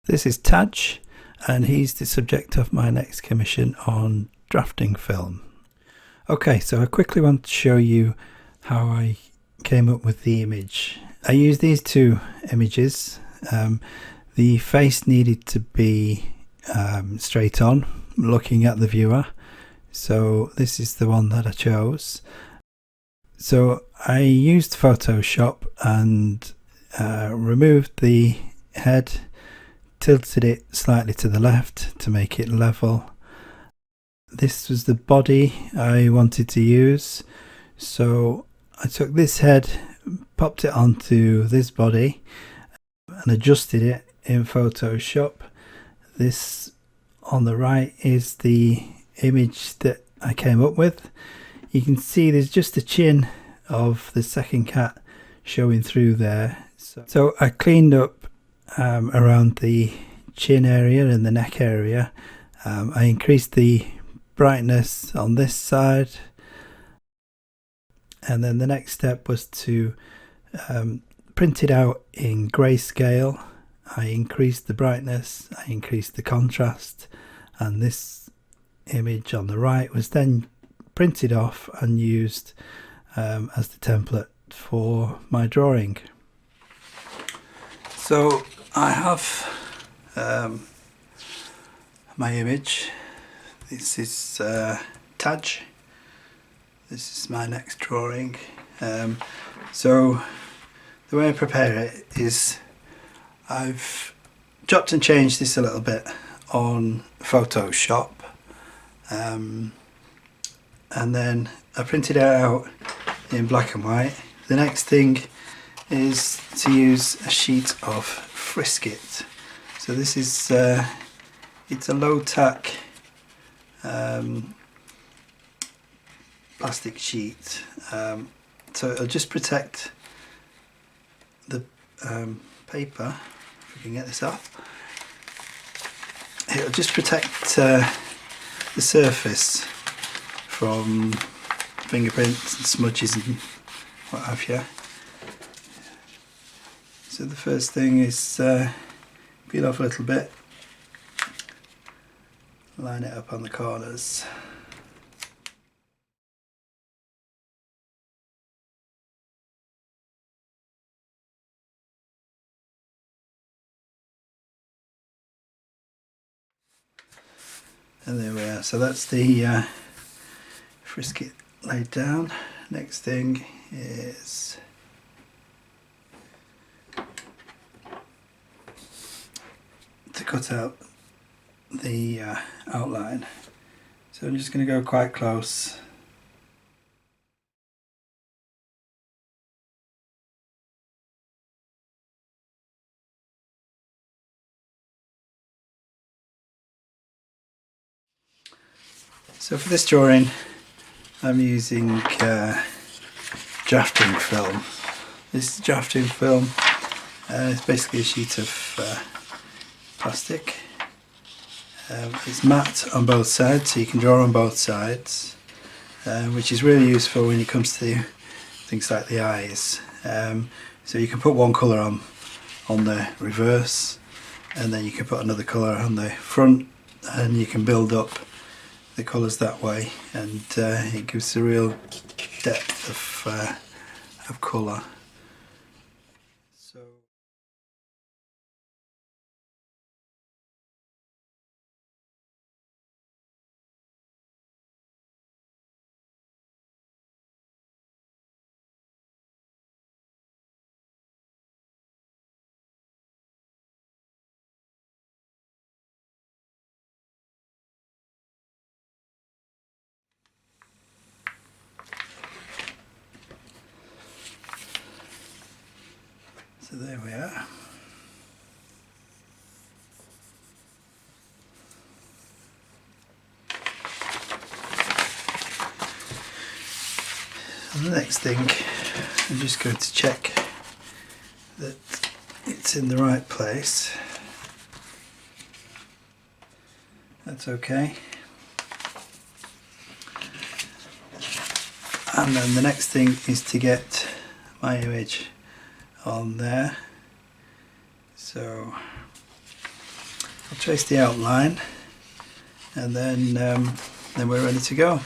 This is Taj, and he's the subject of my next commission on drafting film. Okay, so I quickly want to show you how I came up with the image. I used these two images. The face needed to be straight on, looking at the viewer. So this is the one that I chose. So I used Photoshop and removed the head, tilted it slightly to the left to make it level. This was the body I wanted to use, so I took this head, popped it onto this body and adjusted it in Photoshop. This on the right is the image that I came up with. You can see there's just the chin of the second cat showing through there. So I cleaned up around the chin area and the neck area. I increased the brightness on this side, and then the next step was to print it out in grayscale. I increased the brightness, I increased the contrast, and this image on the right was then printed off and used as the template for my drawing. So I have my image. This is Taj. This is my next drawing. So the way I prepare it is I've chopped and changed this a little bit on Photoshop, and then I printed it out in black and white. The next thing is to use a sheet of Frisket. So this is it's a low tack plastic sheet, so it'll just protect the paper. If we can get this off, it'll just protect the surface from fingerprints and smudges and what have you. So the first thing is peel off a little bit, line it up on the corners. And there we are. So that's the Frisket laid down. Next thing is to cut out the outline. So I'm just going to go quite close. So for this drawing I'm using drafting film. This is drafting film. It's basically a sheet of plastic. It's matte on both sides, so you can draw on both sides, which is really useful when it comes to things like the eyes. So you can put one colour on the reverse, and then you can put another colour on the front, and you can build up the colours that way, and it gives a real depth of colour. So there we are. And the next thing, I'm just going to check that it's in the right place. That's okay. And then the next thing is to get my image on there. So I'll trace the outline, and then we're ready to go.